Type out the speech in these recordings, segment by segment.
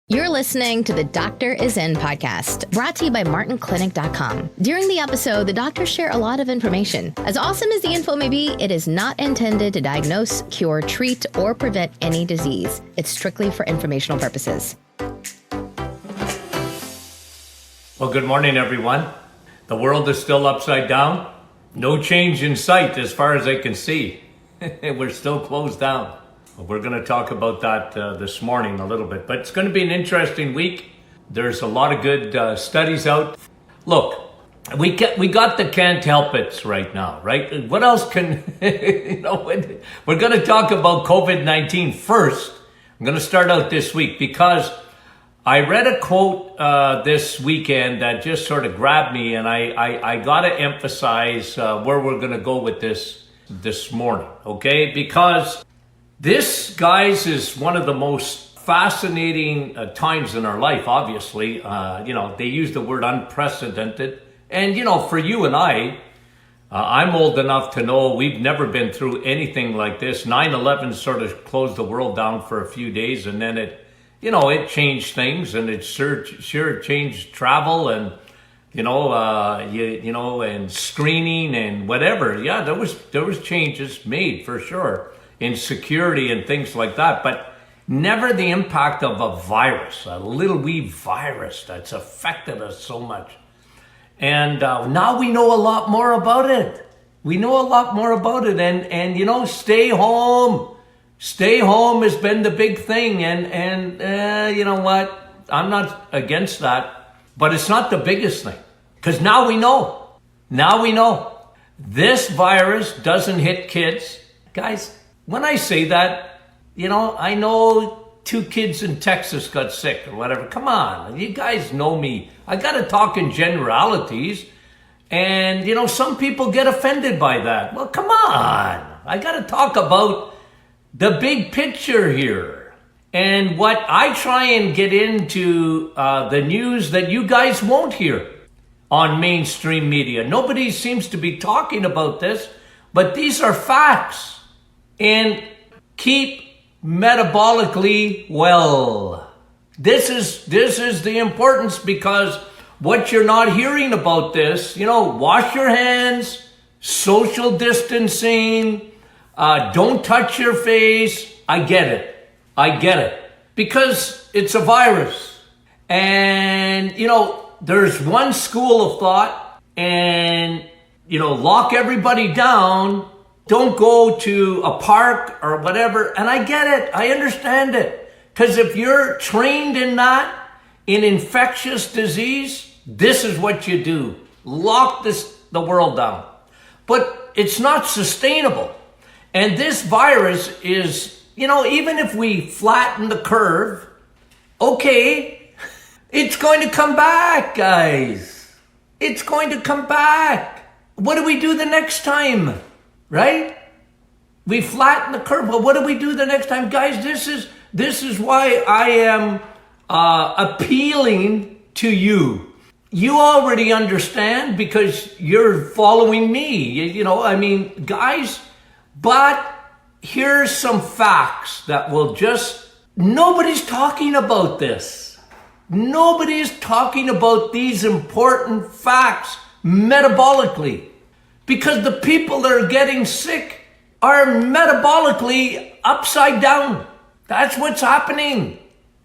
You're listening to the Doctor Is In podcast, brought to you by MartinClinic.com. During the episode, the doctors share a lot of information. As awesome as the info may be, it is not intended to diagnose, cure, treat, or prevent any disease. It's strictly for informational purposes. Well, good morning, everyone. The world is still upside down. No change in sight as far as I can see. We're still closed down. We're going to talk about that this morning a little bit, but it's going to be an interesting week. There's a lot of good studies out. Look, we got the can't help it's right now, right? What else can, we're going to talk about COVID-19 first. I'm going to start out this week because I read a quote this weekend that just sort of grabbed me, and I got to emphasize where we're going to go with this morning, okay? Because this, guys, is one of the most fascinating times in our life, obviously. They use the word unprecedented. And, for you and I'm old enough to know we've never been through anything like this. 9/11 sort of closed the world down for a few days, and then it changed things, and it sure changed travel and, and screening and whatever. Yeah, there was changes made for sure in security and things like that, but never the impact of a virus, a little wee virus that's affected us so much. And now we know a lot more about it. And stay home. Stay home has been the big thing. And you know what? I'm not against that, but it's not the biggest thing. Because now we know. This virus doesn't hit kids. Guys, when I say that, I know 2 kids in Texas got sick or whatever. Come on, you guys know me. I got to talk in generalities. And, some people get offended by that. Well, come on. I got to talk about the big picture here. And what I try and get into the news that you guys won't hear on mainstream media. Nobody seems to be talking about this, but these are facts. And keep metabolically well. This is the importance, because what you're not hearing about this, wash your hands, social distancing, don't touch your face. I get it. Because it's a virus. And, there's one school of thought, and, lock everybody down. Don't go to a park or whatever. And I get it. I understand it. Because if you're trained in that, in infectious disease, this is what you do. Lock the world down. But it's not sustainable. And this virus is, even if we flatten the curve, okay, it's going to come back, guys. It's going to come back. What do we do the next time? Right? We flatten the curve. But what do we do the next time? Guys, this is why I am appealing to you. You already understand because you're following me. Guys, but here's some facts that will nobody's talking about this. Nobody's talking about these important facts metabolically. Because the people that are getting sick are metabolically upside down. That's what's happening.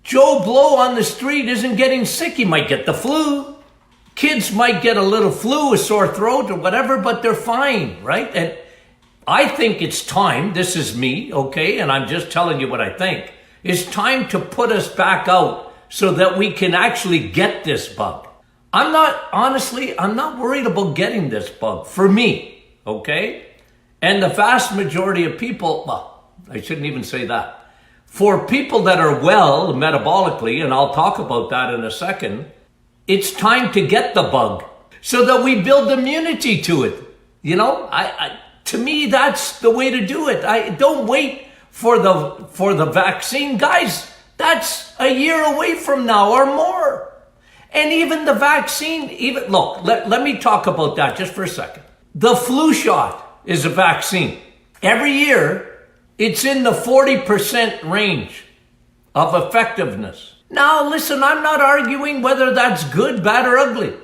Joe Blow on the street isn't getting sick. He might get the flu. Kids might get a little flu, a sore throat or whatever, but they're fine, right? And I think it's time, this is me, okay, and I'm just telling you what I think. It's time to put us back out so that we can actually get this bug. I'm not worried about getting this bug for me, okay? And the vast majority of people, well, I shouldn't even say that. For people that are well metabolically, and I'll talk about that in a second, it's time to get the bug so that we build immunity to it. To me, that's the way to do it. I don't wait for the vaccine. Guys, that's a year away from now or more. And even the vaccine, let me talk about that just for a second. The flu shot is a vaccine. Every year, it's in the 40% range of effectiveness. Now, listen, I'm not arguing whether that's good, bad, or ugly.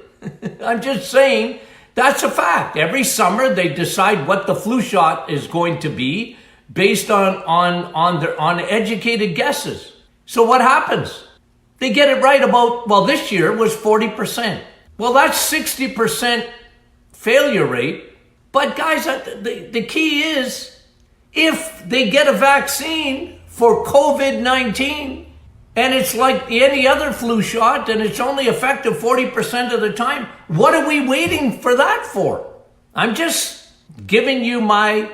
I'm just saying that's a fact. Every summer they decide what the flu shot is going to be based on educated guesses. So what happens? They get it right about, well, this year was 40%. Well, that's 60% failure rate. But guys, the key is if they get a vaccine for COVID-19 and it's like any other flu shot and it's only effective 40% of the time, what are we waiting for that for? I'm just giving you my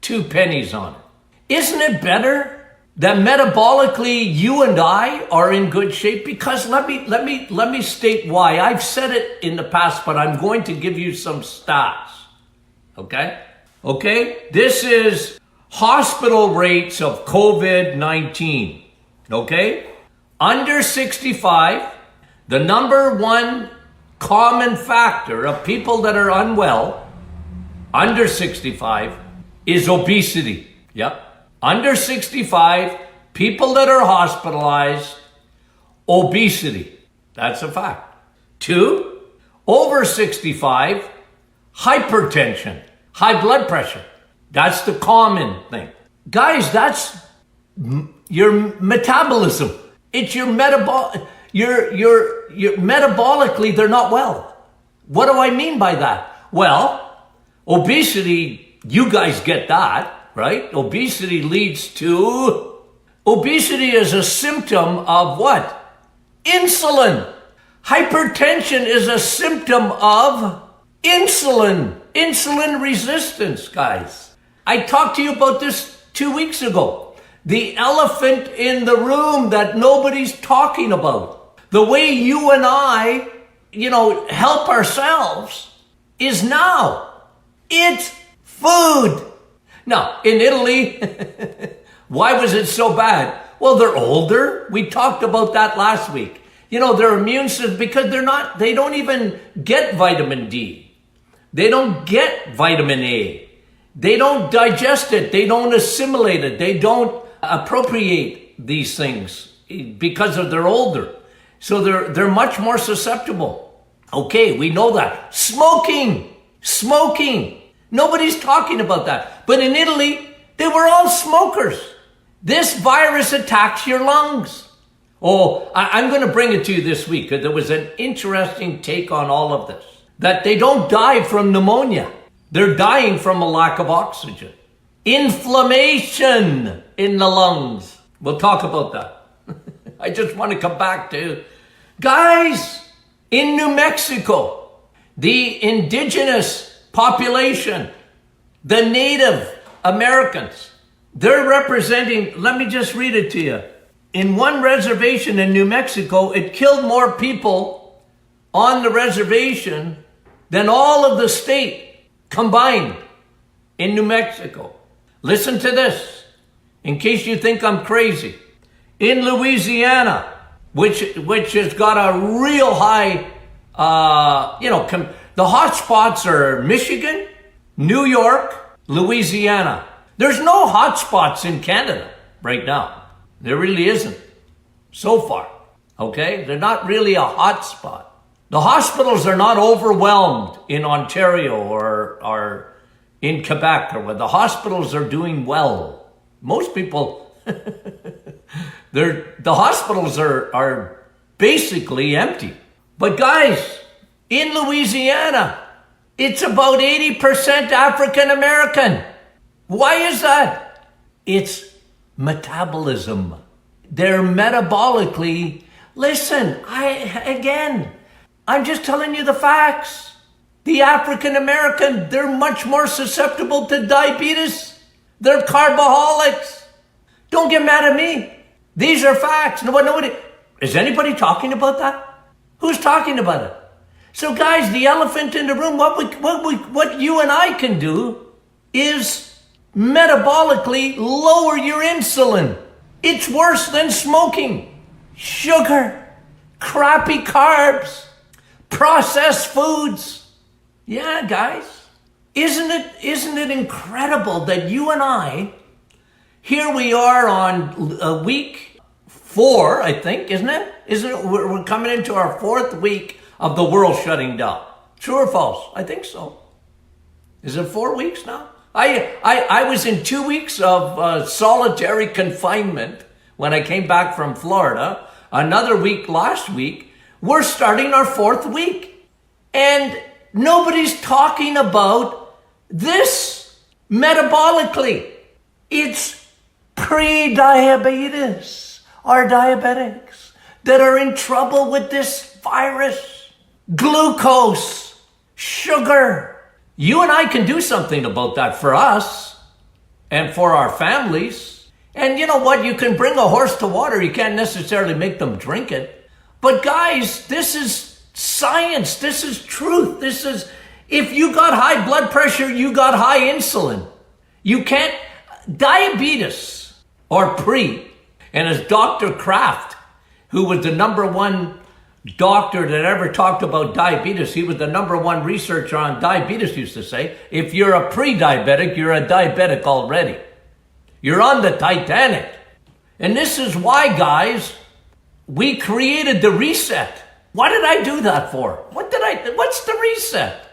2 pennies on it. Isn't it better that metabolically you and I are in good shape? Because let me state why. I've said it in the past, but I'm going to give you some stats. Okay? This is hospital rates of COVID-19. Okay? Under 65, the number one common factor of people that are unwell, under 65, is obesity. Yep. Under 65, people that are hospitalized, obesity. That's a fact. 2, over 65, hypertension, high blood pressure. That's the common thing. Guys, that's your metabolism. It's your metabolically, they're not well. What do I mean by that? Well, obesity, you guys get that. Right? Obesity is a symptom of what? Insulin. Hypertension is a symptom of insulin resistance, guys. I talked to you about this 2 weeks ago. The elephant in the room that nobody's talking about. The way you and I, help ourselves is now. It's food. Now, in Italy, why was it so bad? Well, they're older. We talked about that last week. Their immune system, because they don't even get vitamin D. They don't get vitamin A. They don't digest it. They don't assimilate it. They don't appropriate these things because they're older. So they're much more susceptible. Okay, we know that. Smoking. Nobody's talking about that. But in Italy, they were all smokers. This virus attacks your lungs. Oh, I'm going to bring it to you this week because there was an interesting take on all of this. That they don't die from pneumonia. They're dying from a lack of oxygen. Inflammation in the lungs. We'll talk about that. I just want to come back to, guys, in New Mexico, the indigenous population, the Native Americans, they're representing, let me just read it to you. In one reservation in New Mexico, it killed more people on the reservation than all of the state combined in New Mexico. Listen to this, in case you think I'm crazy. In Louisiana, which has got a real high, the hot spots are Michigan, New York, Louisiana. There's no hot spots in Canada right now. There really isn't. So far. Okay? They're not really a hot spot. The hospitals are not overwhelmed in Ontario or in Quebec or where the hospitals are doing well. Most people, the hospitals are basically empty. But guys, in Louisiana, it's about 80% African American. Why is that? It's metabolism. They're metabolically, listen, I'm just telling you the facts. The African American, they're much more susceptible to diabetes. They're carboholics. Don't get mad at me. These are facts. Is anybody talking about that? Who's talking about it? So guys, the elephant in the room, what you and I can do is metabolically lower your insulin. It's worse than smoking. Sugar, crappy carbs, processed foods. Yeah, guys. Isn't it incredible that you and I, here we are on week 4, I think, isn't it? Isn't it? We're coming into our 4th week of the world shutting down. True or false? I think so. Is it 4 weeks now? I was in 2 weeks of solitary confinement when I came back from Florida. Another week last week. We're starting our 4th week. And nobody's talking about this metabolically. It's pre-diabetes or diabetics that are in trouble with this virus. Glucose, sugar. You and I can do something about that for us and for our families. And you know what? You can bring a horse to water. You can't necessarily make them drink it. But guys, this is science. This is truth. This is, if you got high blood pressure, you got high insulin. You can't, diabetes or pre. And as Dr. Kraft, who was the #1 doctor that ever talked about diabetes, he was the #1 researcher on diabetes, used to say, if you're a pre-diabetic, you're a diabetic already. You're on the Titanic. And this is why, guys, we created the reset. Why did I do that for? What's the reset?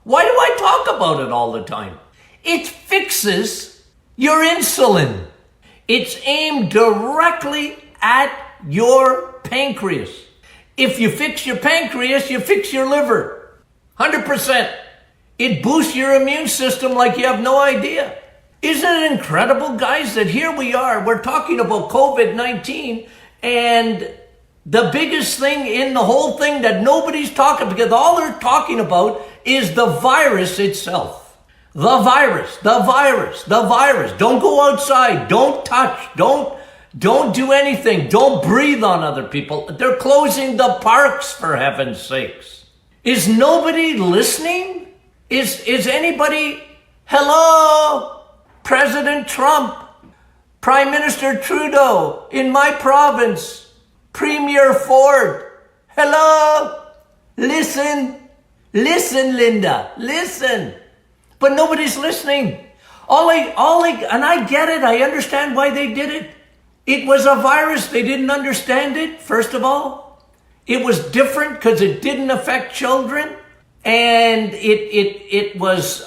Why do I talk about it all the time? It fixes your insulin. It's aimed directly at your pancreas. If you fix your pancreas, you fix your liver. 100%. It boosts your immune system like you have no idea. Isn't it incredible, guys, that here we are, we're talking about COVID-19, and the biggest thing in the whole thing that nobody's talking, because all they're talking about is the virus itself. The virus, the virus, the virus. Don't go outside. Don't touch. Don't do anything. Don't breathe on other people. They're closing the parks, for heaven's sakes. Is nobody listening? Is anybody, hello? President Trump, Prime Minister Trudeau, in my province, Premier Ford, hello? Listen, Linda, listen. But nobody's listening. And I get it. I understand why they did it. It was a virus. They didn't understand it, first of all. It was different because it didn't affect children. And it was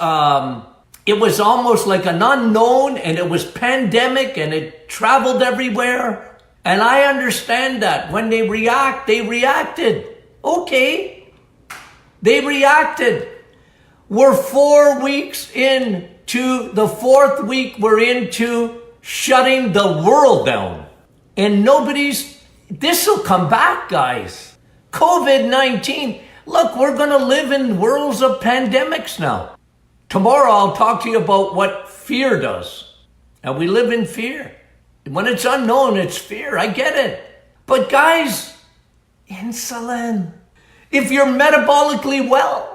almost like an unknown, and it was pandemic, and it traveled everywhere. And I understand that. When they reacted. Okay. They reacted. We're 4 weeks into the 4th week. We're into shutting the world down. And this will come back, guys. COVID-19. Look, we're going to live in worlds of pandemics now. Tomorrow I'll talk to you about what fear does. And we live in fear. When it's unknown, it's fear. I get it. But guys, insulin. If you're metabolically well,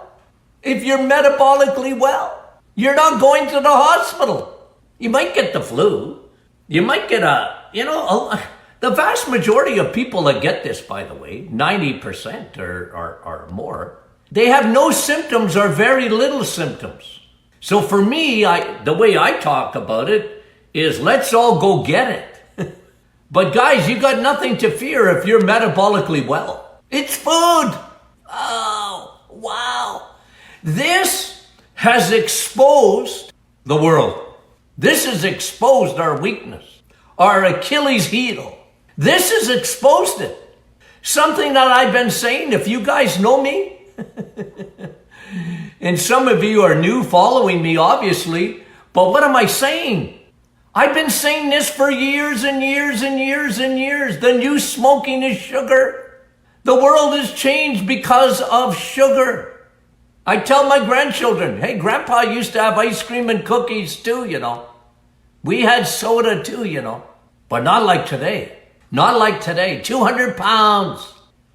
you're not going to the hospital. You might get the flu. You might get the vast majority of people that get this, by the way, 90% or more, they have no symptoms or very little symptoms. So for me, the way I talk about it is let's all go get it. But guys, you got nothing to fear if you're metabolically well. It's food. Oh, wow. This has exposed the world. This has exposed our weakness, our Achilles heel. This has exposed it. Something that I've been saying, if you guys know me, and some of you are new following me, obviously, but what am I saying? I've been saying this for years and years and years and years. The new smoking is sugar. The world has changed because of sugar. I tell my grandchildren, hey, Grandpa used to have ice cream and cookies too, We had soda too, But not like today. Not like today. 200 pounds.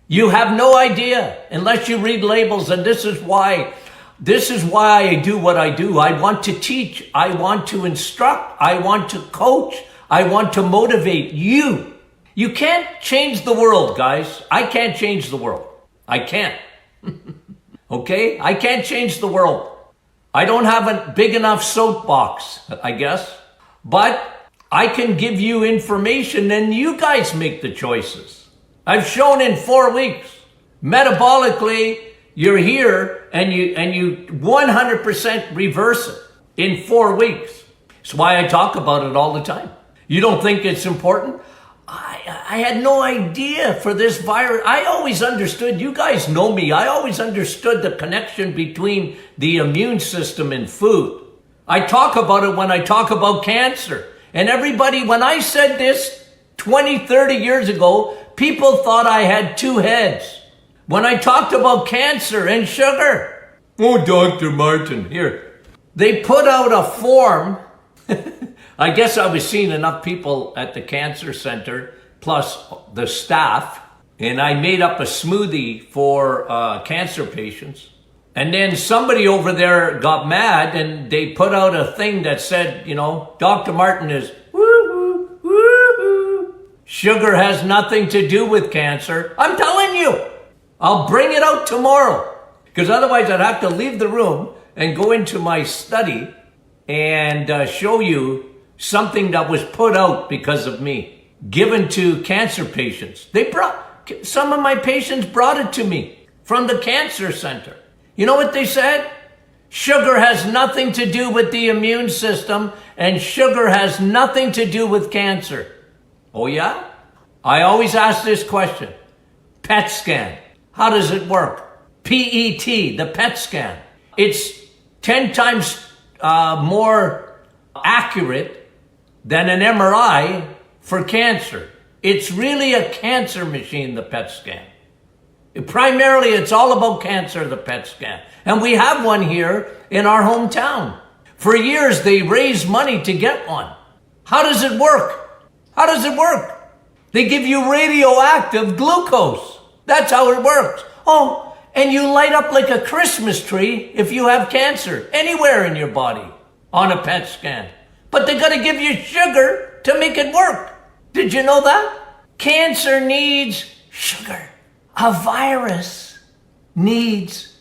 You have no idea unless you read labels. And this is why I do what I do. I want to teach. I want to instruct. I want to coach. I want to motivate you. You can't change the world, guys. I can't change the world. I can't. Okay? I can't change the world. I don't have a big enough soapbox, I guess. But I can give you information and you guys make the choices. I've shown in 4 weeks. Metabolically, you're here and you 100% reverse it in 4 weeks. That's why I talk about it all the time. You don't think it's important? I had no idea for this virus. I always understood, you guys know me, I always understood the connection between the immune system and food. I talk about it when I talk about cancer. And everybody, when I said this 20, 30 years ago, people thought I had 2 heads. When I talked about cancer and sugar. Oh, Dr. Martin, here. They put out a form. I guess I was seeing enough people at the cancer center, plus the staff, and I made up a smoothie for cancer patients. And then somebody over there got mad and they put out a thing that said, Dr. Martin is woo-hoo, woo-hoo. Sugar has nothing to do with cancer. I'm telling you, I'll bring it out tomorrow. Because otherwise I'd have to leave the room and go into my study and show you something that was put out because of me, given to cancer patients. Some of my patients brought it to me from the cancer center. You know what they said? Sugar has nothing to do with the immune system, and sugar has nothing to do with cancer. Oh yeah? I always ask this question. PET scan. How does it work? PET, the PET scan. It's 10 times more accurate than an MRI for cancer. It's really a cancer machine, the PET scan. Primarily, it's all about cancer, the PET scan. And we have one here in our hometown. For years, they raised money to get one. How does it work? How does it work? They give you radioactive glucose. That's how it works. Oh, and you light up like a Christmas tree if you have cancer anywhere in your body on a PET scan. But they got to give you sugar to make it work. Did you know that? Cancer needs sugar. A virus needs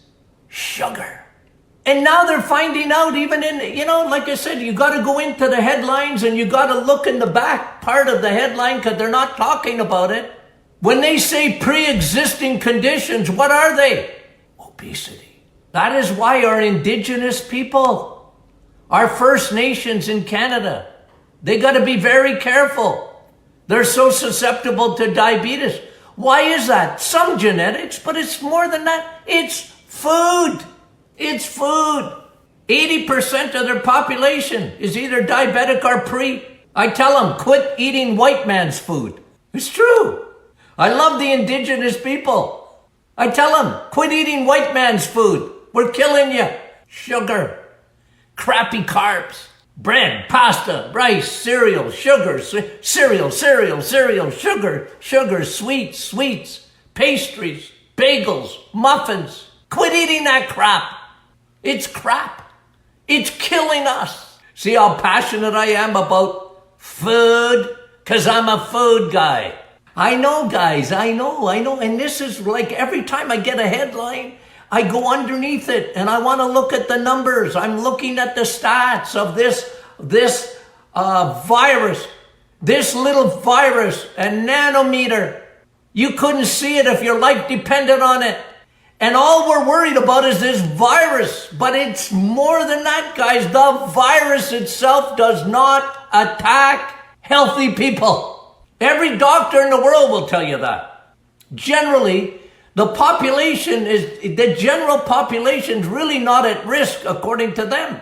sugar. And now they're finding out even in, like I said, you got to go into the headlines and you got to look in the back part of the headline because they're not talking about it. When they say pre-existing conditions, what are they? Obesity. That is why our indigenous people, our First Nations in Canada, they got to be very careful. They're so susceptible to diabetes. Why is that? Some genetics, but it's more than that. It's food. It's food. 80% of their population is either diabetic or pre. I tell them, quit eating white man's food. It's true. I love the indigenous people. I tell them, quit eating white man's food. We're killing you. Sugar, crappy carbs, bread, pasta, rice, cereal, sugar, cereal, sugar, sweets, pastries, bagels, muffins. Quit eating that crap. It's crap. It's killing us. See how passionate I am about food? Because I'm a food guy. I know, guys, I know. And this is like every time I get a headline, I go underneath it and I want to look at the numbers. I'm looking at the stats of this virus, this little virus, a nanometer. You couldn't see it if your life depended on it. And all we're worried about is this virus. But it's more than that, guys. The virus itself does not attack healthy people. Every doctor in the world will tell you that. Generally, the general population is really not at risk according to them.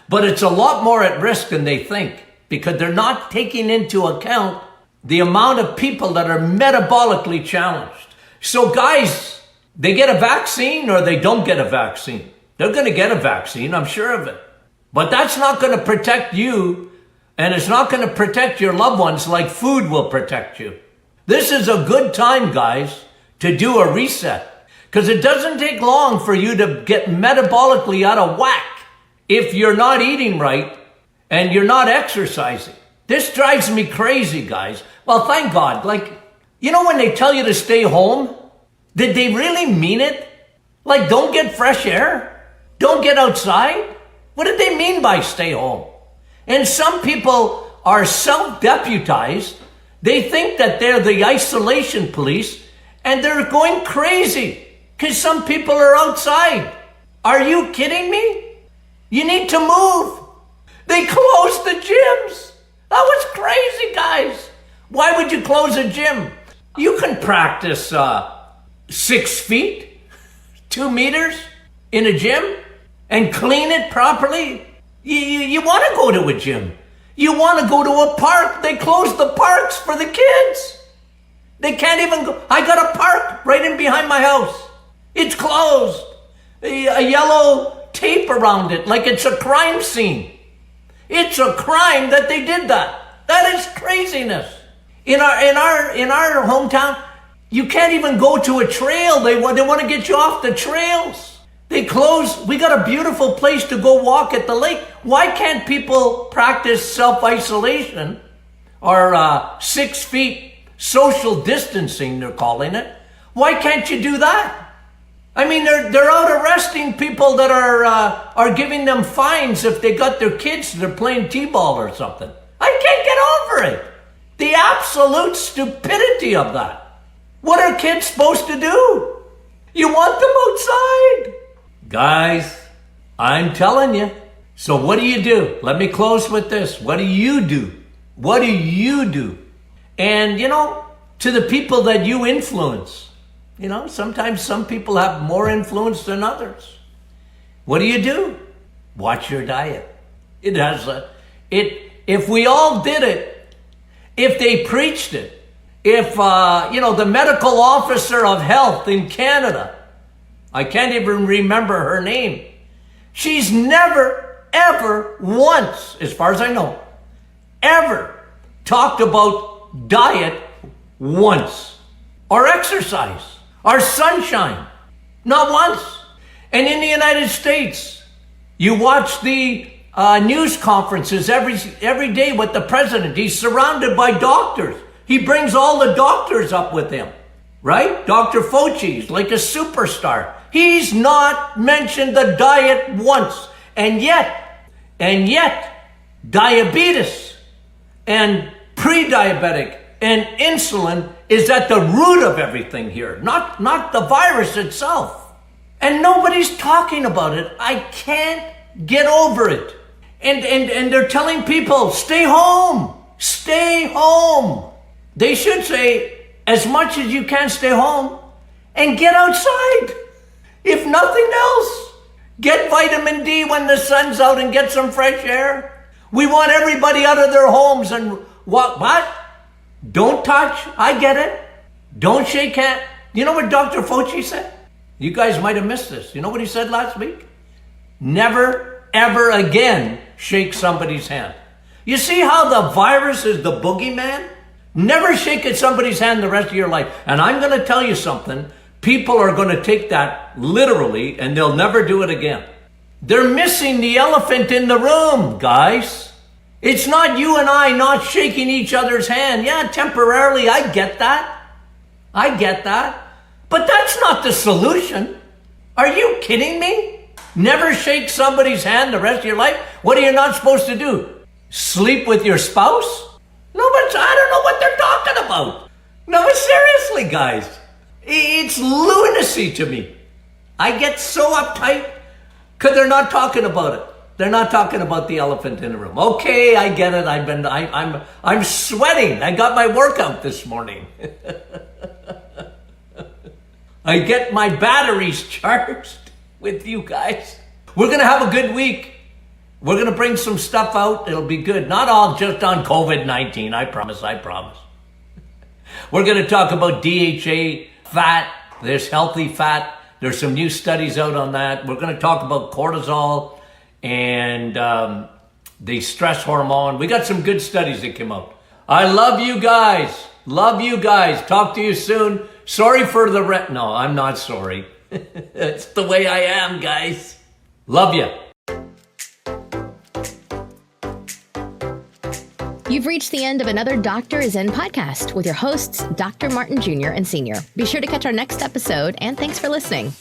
But it's a lot more at risk than they think because they're not taking into account the amount of people that are metabolically challenged. So guys, they get a vaccine or they don't get a vaccine. They're going to get a vaccine, I'm sure of it. But that's not going to protect you, and it's not going to protect your loved ones like food will protect you. This is a good time, guys, to do a reset. Because it doesn't take long for you to get metabolically out of whack if you're not eating right and you're not exercising. This drives me crazy, guys. Well, thank God. When they tell you to stay home, did they really mean it? Like, don't get fresh air? Don't get outside? What did they mean by stay home? And some people are self-deputized. They think that they're the isolation police, and they're going crazy because some people are outside. Are you kidding me? You need to move. They closed the gyms. That was crazy, guys. Why would you close a gym? You can practice 6 feet, 2 meters in a gym and clean it properly. You want to go to a gym. You want to go to a park. They closed the parks for the kids. They can't even go. I got a park right in behind my house. It's closed. A yellow tape around it like it's a crime scene. It's a crime that they did that. That is craziness. In our hometown, you can't even go to a trail. They want to get you off the trails. They close. We got a beautiful place to go walk at the lake. Why can't people practice self-isolation or 6 feet social distancing, they're calling it? Why can't you do that? I mean, they're out arresting people that are giving them fines if they got their kids, they're playing t-ball or something. I can't get over it. The absolute stupidity of that. What are kids supposed to do? You want them outside. Guys, I'm telling you. So what do? Let me close with this. What do you do? What do you do? And, to the people that you influence, sometimes some people have more influence than others. What do? Watch your diet. If we all did it, if they preached it, if, the medical officer of health in Canada, I can't even remember her name. She's never, ever once, as far as I know, ever talked about diet once, or exercise, or sunshine. Not once. And in the United States, you watch the news conferences every day with the president. He's surrounded by doctors. He brings all the doctors up with him, right? Dr. Fauci's like a superstar. He's not mentioned the diet once. And yet, diabetes and pre-diabetic and insulin is at the root of everything here, not the virus itself. And nobody's talking about it. I can't get over it. And they're telling people, stay home. Stay home. They should say, as much as you can, stay home and get outside. If nothing else, get vitamin D when the sun's out and get some fresh air. We want everybody out of their homes and what? Don't touch. I get it. Don't shake hands. You know what Dr. Fauci said? You guys might have missed this. You know what he said last week? Never, ever again shake somebody's hand. You see how the virus is the boogeyman? Never shake somebody's hand the rest of your life. And I'm going to tell you something. People are going to take that literally and they'll never do it again. They're missing the elephant in the room, guys. It's not you and I not shaking each other's hand. Yeah, temporarily, I get that. But that's not the solution. Are you kidding me? Never shake somebody's hand the rest of your life? What are you not supposed to do? Sleep with your spouse? No, but I don't know what they're talking about. No, seriously, guys. It's lunacy to me. I get so uptight because they're not talking about it. They're not talking about the elephant in the room. Okay, I get it. I'm sweating. I got my workout this morning. I get my batteries charged with you guys. We're going to have a good week. We're going to bring some stuff out. It'll be good. Not all just on COVID-19. I promise. We're going to talk about DHA, fat. There's healthy fat. There's some new studies out on that. We're going to talk about cortisol and the stress hormone. We got some good studies that came out. I love you guys. Talk to you soon. Sorry for the No, I'm not sorry. It's the way I am, guys. Love you. You've reached the end of another Doctor is In podcast with your hosts, Dr. Martin Jr. and Sr. Be sure to catch our next episode, and thanks for listening.